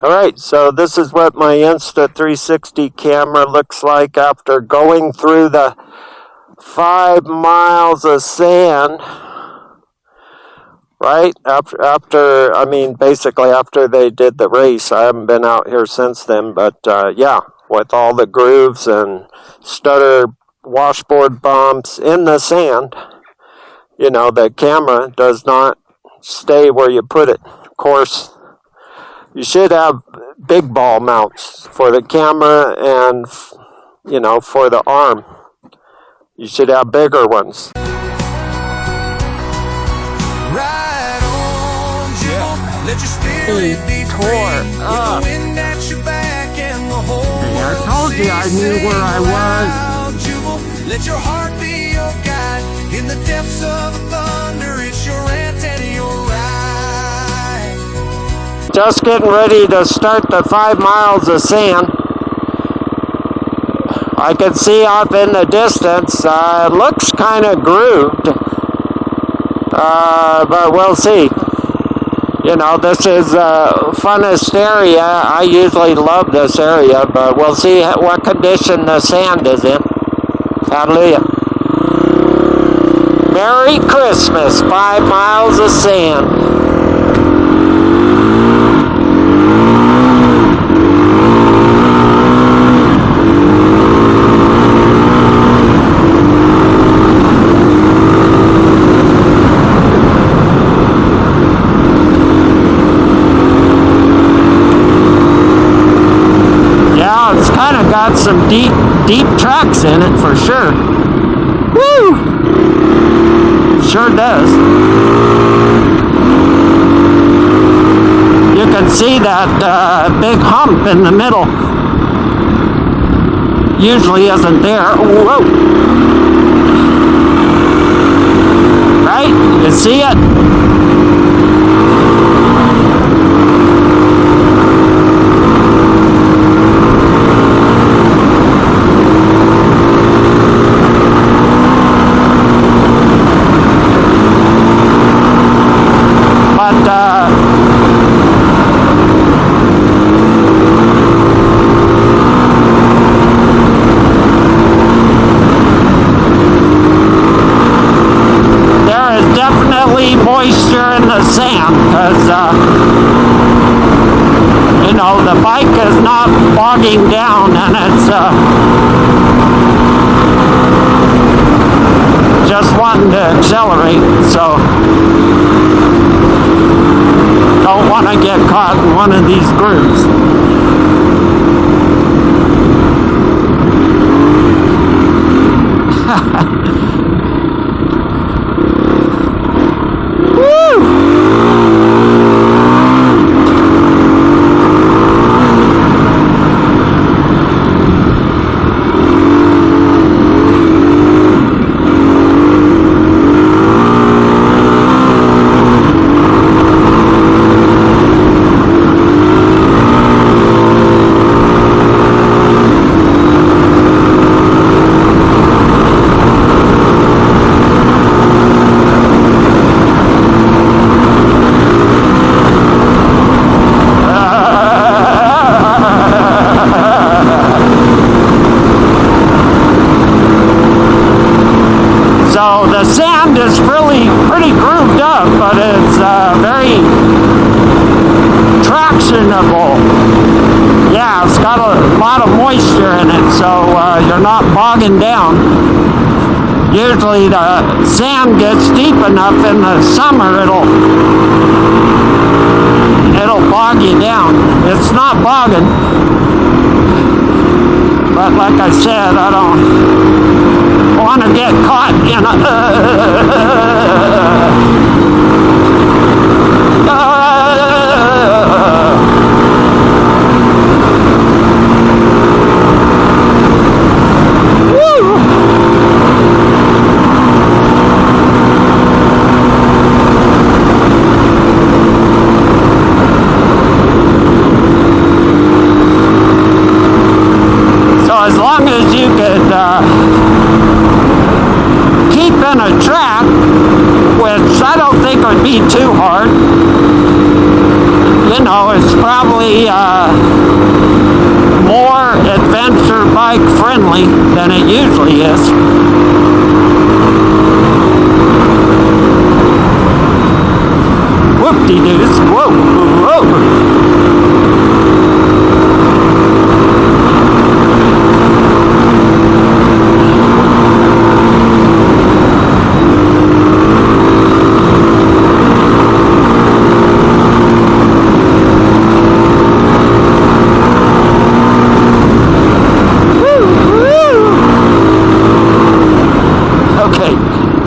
Alright, so this is what my Insta360 camera looks like after going through the 5 miles of sand. Right? Basically after they did the race. I haven't been out here since then, but yeah, with all the grooves and stutter washboard bumps in the sand, the camera does not stay where you put it. Of course, you should have big ball mounts for the camera and, for the arm. You should have bigger ones. Ride on, Jewel. Let your spirit be free. With the wind at your back and the whole I told you I knew where I was. Jewel. Let your heart be your guide. In the depths of the thunder, it's your rant and your ride. Just getting ready to start the 5 miles of sand. I can see off in the distance, it looks kind of grooved, but we'll see. This is the funnest area. I usually love this area, but we'll see what condition the sand is in. Hallelujah. Merry Christmas, 5 miles of sand. Got some deep tracks in it for sure. Woo! Sure does. You can see that big hump in the middle. Usually isn't there. Whoa! Right? You see it? Moisture in the sand because the bike is not bogging down and it's just wanting to accelerate, so don't want to get caught in one of these grooves. So the sand is pretty grooved up, but it's very tractionable. Yeah, it's got a lot of moisture in it, so you're not bogging down. Usually the sand gets deep enough in the summer, it'll bog you down. It's not bogging, but like I said, I don't want to get caught in as long as you could keep in a track, which I don't think would be too hard, you know, it's probably more adventure bike friendly than it usually is. Whoop-de-doos. Whoa, whoa.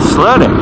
Slow down.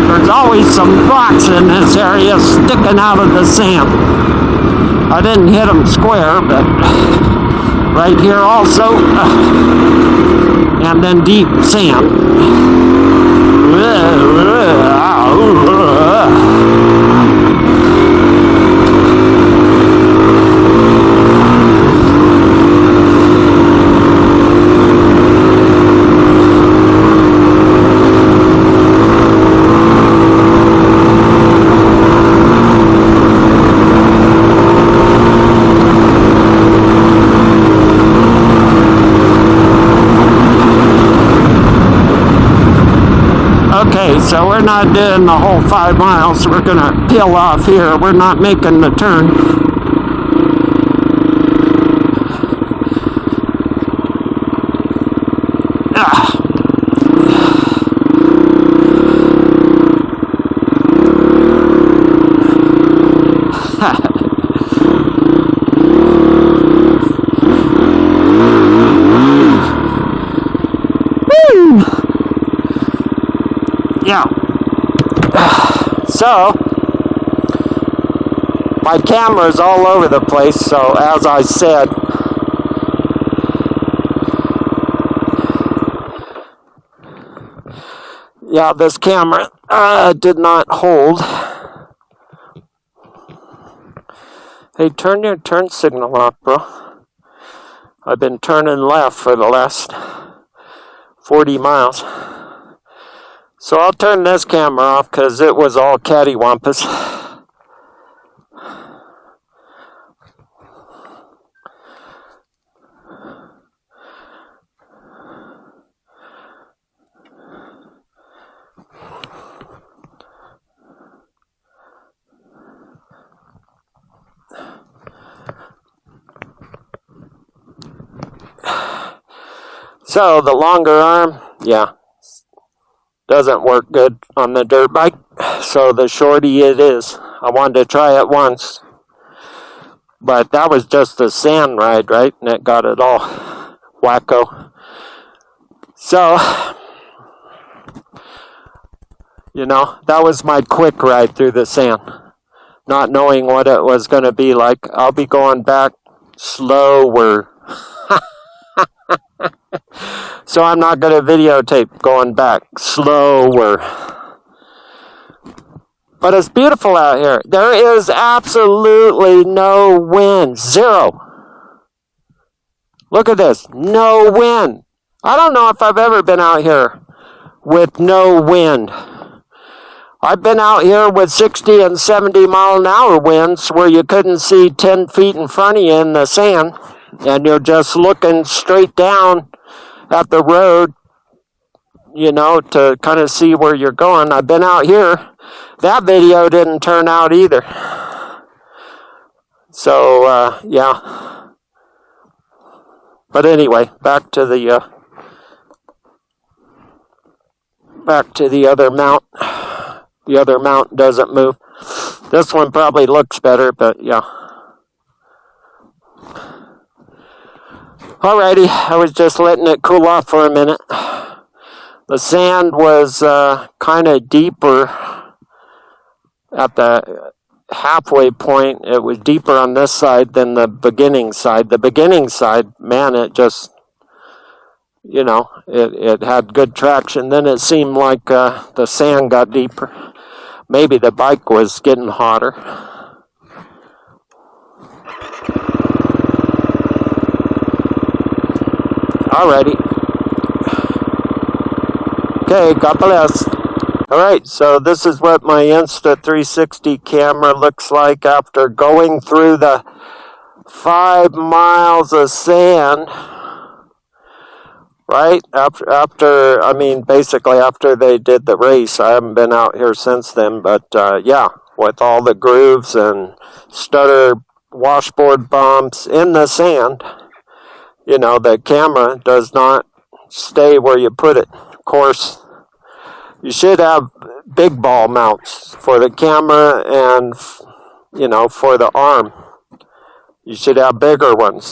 There's always some rocks in this area sticking out of the sand. I didn't hit them square, but right here also, and then deep sand. Okay, so we're not doing the whole 5 miles. We're going to peel off here. We're not making the turn. Yeah. So, my camera's all over the place, so as I said, yeah, this camera did not hold. Hey, turn your turn signal off, bro. I've been turning left for the last 40 miles. So I'll turn this camera off because it was all cattywampus. So the longer arm, yeah, doesn't work good on the dirt bike. So the shorty it is. I wanted to try it once, but that was just a sand ride, right? And it got it all wacko. So, you know, that was my quick ride through the sand, not knowing what it was going to be like. I'll be going back slower. So I'm not going to videotape going back slower. But it's beautiful out here. There is absolutely no wind. Zero. Look at this. No wind. I don't know if I've ever been out here with no wind. I've been out here with 60 and 70 mile an hour winds where you couldn't see 10 feet in front of you in the sand. And you're just looking straight down at the road, you know, to kind of see where you're going. I've been out here. That video didn't turn out either. So, yeah. But anyway, back to the other mount. The other mount doesn't move. This one probably looks better, but yeah. Alrighty, I was just letting it cool off for a minute. The sand was kind of deeper at the halfway point. It was deeper on this side than the beginning side. The beginning side, man, it just, it had good traction. Then it seemed like the sand got deeper. Maybe the bike was getting hotter. Alrighty. Okay, God bless. Alright, so this is what my Insta360 camera looks like after going through the 5 miles of sand. Right? Basically after they did the race. I haven't been out here since then, but yeah, with all the grooves and stutter washboard bumps in the sand, the camera does not stay where you put it. Of course, you should have big ball mounts for the camera and, for the arm. You should have bigger ones.